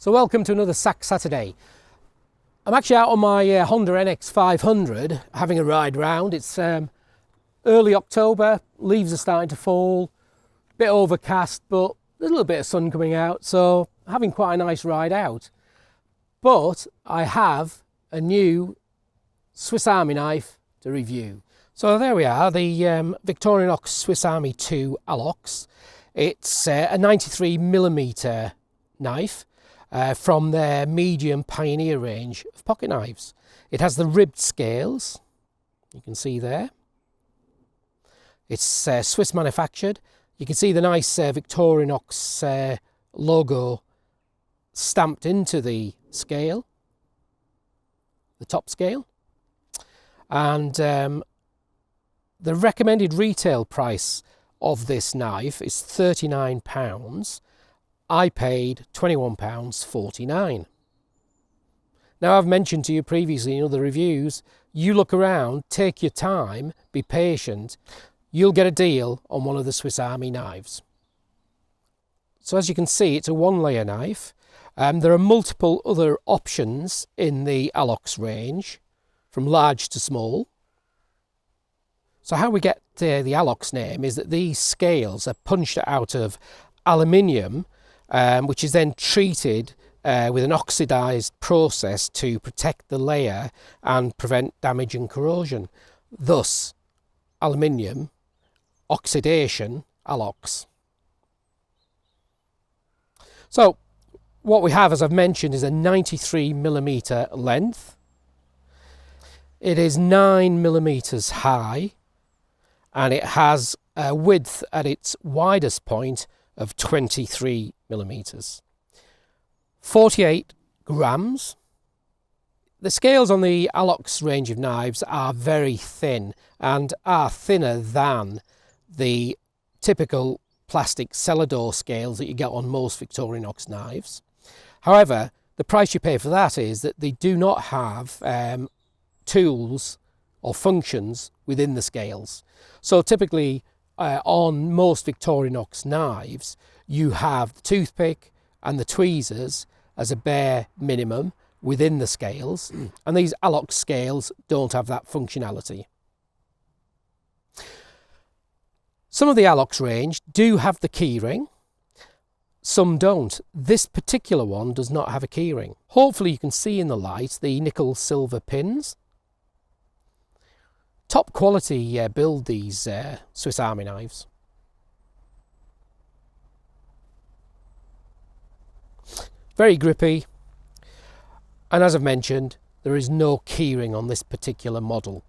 So welcome to another SAK Saturday. I'm actually out on my Honda NX500 having a ride round. It's early October, leaves are starting to fall, a bit overcast, but there's a little bit of sun coming out, so having quite a nice ride out. But I have a new Swiss Army knife to review. So there we are, the Victorinox Swiss Army 2 Alox. It's a 93mm knife from their medium Pioneer range of pocket knives. It has the ribbed scales, you can see there. It's Swiss manufactured. You can see the nice Victorinox logo stamped into the scale, the top scale. And the recommended retail price of this knife is £39. I paid £21.49. Now, I've mentioned to you previously in other reviews, you look around, take your time, be patient, you'll get a deal on one of the Swiss Army knives. So as you can see, it's a one-layer knife. There are multiple other options in the Alox range, from large to small. So how we get the Alox name is that these scales are punched out of aluminium, which is then treated with an oxidized process to protect the layer and prevent damage and corrosion. Thus, aluminium, oxidation, Alox. So what we have, as I've mentioned, is a 93mm length. It is 9mm high, and it has a width at its widest point of 23mm. 48 grams. The scales on the Alox range of knives are very thin and are thinner than the typical plastic cellar door scales that you get on most Victorinox knives. However, the price you pay for that is that they do not have tools or functions within the scales. So typically on most Victorinox knives, you have the toothpick and the tweezers as a bare minimum within the scales, and these Alox scales don't have that functionality. Some of the Alox range do have the keyring, some don't. This particular one does not have a keyring. Hopefully you can see in the light the nickel silver pins. Top quality build, these Swiss Army knives. Very grippy, and as I've mentioned, there is no keyring on this particular model.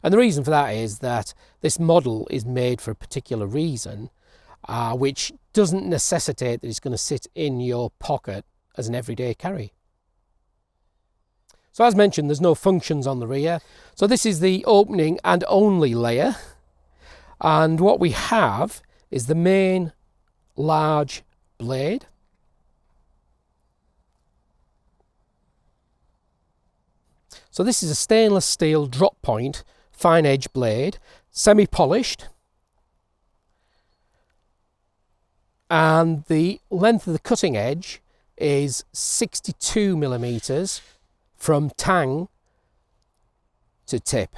And the reason for that is that this model is made for a particular reason, which doesn't necessitate that it's going to sit in your pocket as an everyday carry. So as mentioned, there's no functions on the rear. So this is the opening and only layer. And what we have is the main large blade. So this is a stainless steel drop point, fine edge blade, semi-polished. And the length of the cutting edge is 62mm from tang to tip.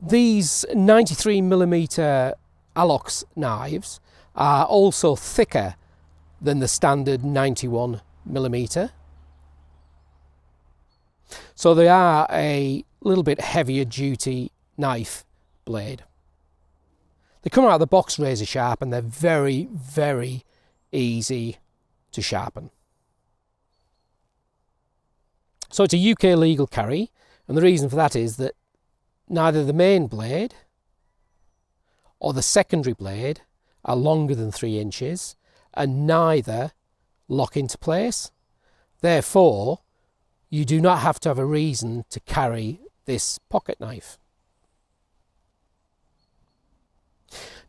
These 93mm Alox knives are also thicker than the standard 91mm. So they are a little bit heavier duty knife blade. They come out of the box razor sharp, and they're very, very easy to sharpen. So it's a UK legal carry, and the reason for that is that neither the main blade or the secondary blade are longer than 3 inches, and neither lock into place. Therefore, you do not have to have a reason to carry this pocket knife.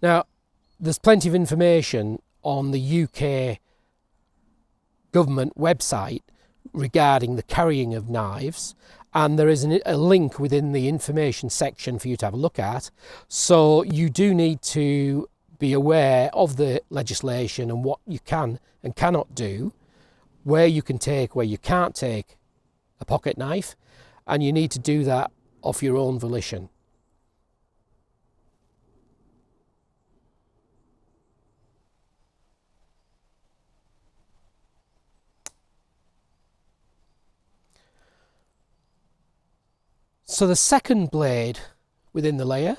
Now, there's plenty of information on the UK government website regarding the carrying of knives, and there is a link within the information section for you to have a look at. So you do need to be aware of the legislation and what you can and cannot do, where you can take, where you can't take a pocket knife, and you need to do that of your own volition. So the second blade within the layer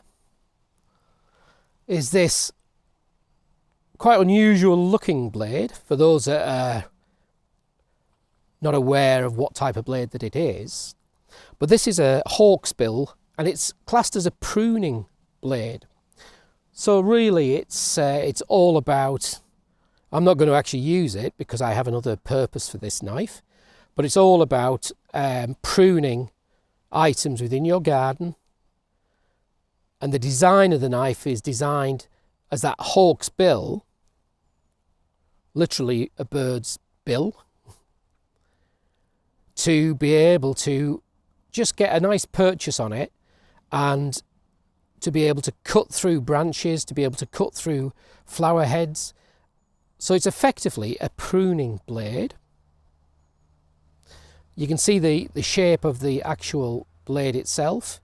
is this quite unusual looking blade. For those that are not aware of what type of blade that it is, but this is a hawksbill and it's classed as a pruning blade. So really it's all about, I'm not going to actually use it because I have another purpose for this knife, but it's all about pruning items within your garden. And the design of the knife is designed as that hawk's bill, literally a bird's bill, to be able to just get a nice purchase on it and to be able to cut through branches, to be able to cut through flower heads. So it's effectively a pruning blade. You can see the shape of the actual blade itself.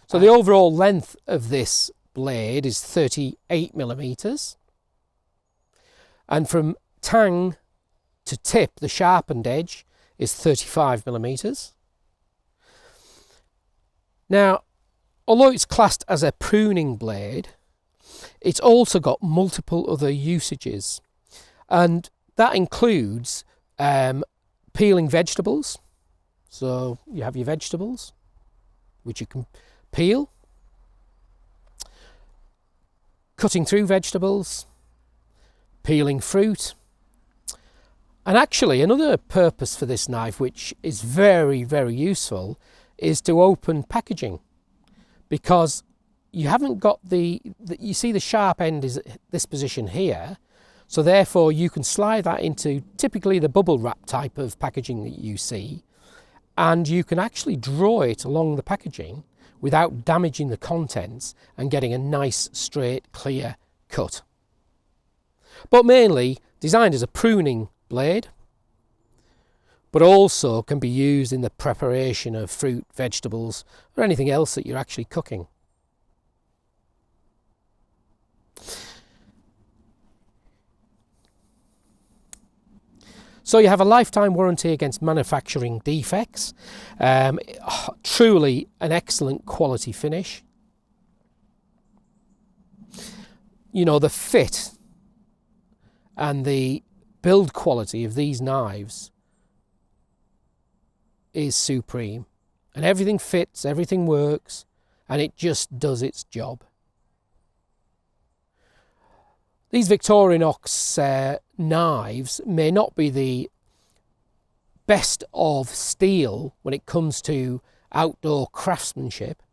So the overall length of this blade is 38 millimeters. And from tang to tip, the sharpened edge is 35 millimeters. Now, although it's classed as a pruning blade, it's also got multiple other usages. And that includes peeling vegetables. So you have your vegetables, which you can peel, cutting through vegetables, peeling fruit. And actually another purpose for this knife, which is very, very useful, is to open packaging, because you haven't got you see the sharp end is this position here, so therefore you can slide that into typically the bubble wrap type of packaging that you see, and you can actually draw it along the packaging without damaging the contents and getting a nice straight clear cut. But mainly designed as a pruning blade, but also can be used in the preparation of fruit, vegetables, or anything else that you're actually cooking. So you have a lifetime warranty against manufacturing defects. Truly an excellent quality finish. You know, the fit and the build quality of these knives is supreme. And everything fits, everything works, and it just does its job. These Victorinox knives may not be the best of steel when it comes to outdoor craftsmanship,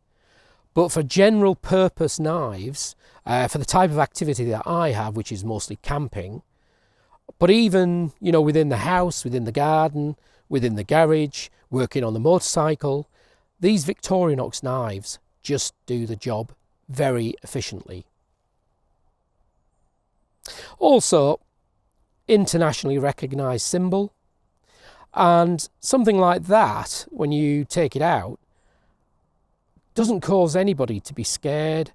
but for general purpose knives, for the type of activity that I have, which is mostly camping, but even, you know, within the house, within the garden, within the garage, working on the motorcycle, these Victorinox knives just do the job very efficiently. Also, internationally recognised symbol, and something like that, when you take it out, doesn't cause anybody to be scared.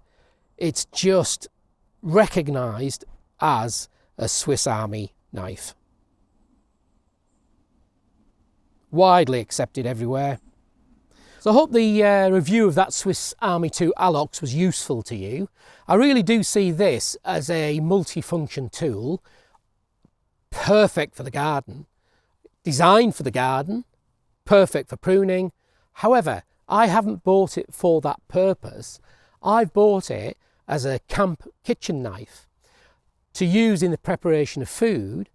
It's just recognised as a Swiss Army knife. Widely accepted everywhere. So I hope the review of that Swiss Army 2 Alox was useful to you. I really do see this as a multi-function tool, perfect for the garden, designed for the garden, perfect for pruning. However, I haven't bought it for that purpose. I've bought it as a camp kitchen knife to use in the preparation of food,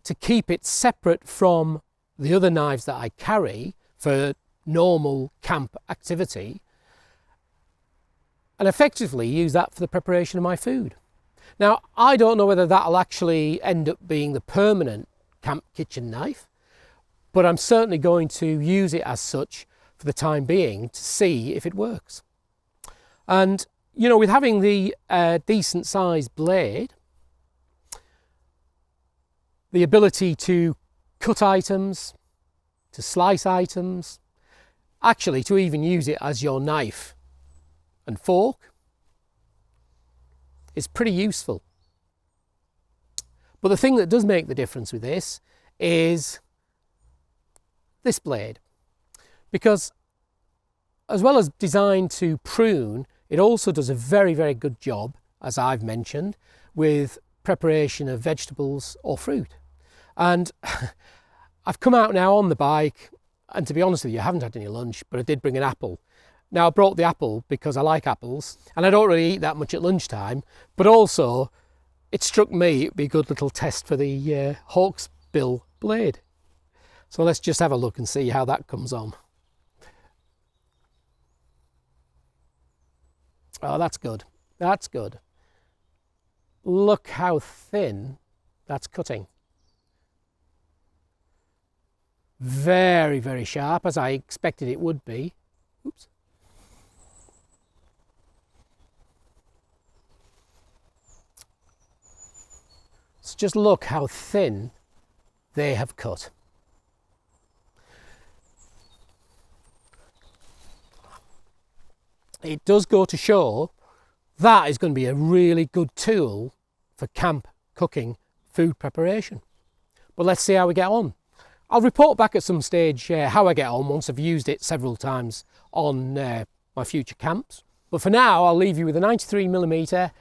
to keep it separate from the other knives that I carry for normal camp activity, and effectively use that for the preparation of my food. Now, I don't know whether that'll actually end up being the permanent camp kitchen knife, but I'm certainly going to use it as such for the time being to see if it works. And you know, with having the decent sized blade, the ability to cut items, to slice items, actually to even use it as your knife and fork is pretty useful. But the thing that does make the difference with this is this blade, because as well as designed to prune, it also does a very, very good job, as I've mentioned, with preparation of vegetables or fruit. And I've come out now on the bike, and to be honest with you, I haven't had any lunch, but I did bring an apple. Now, I brought the apple because I like apples, and I don't really eat that much at lunchtime, but also it struck me it'd be a good little test for the hawksbill blade. So let's just have a look and see how that comes on. Oh, that's good. That's good. Look how thin that's cutting. Very, very sharp, as I expected it would be. Oops. So just look how thin they have cut. It does go to show that is going to be a really good tool for camp cooking, food preparation. But let's see how we get on. I'll report back at some stage how I get on once I've used it several times on my future camps. But for now, I'll leave you with a 93mm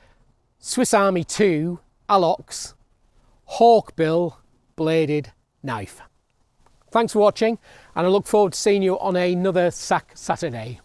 Swiss Army 2 Alox hawkbill bladed knife. Thanks for watching, and I look forward to seeing you on another SAK Saturday.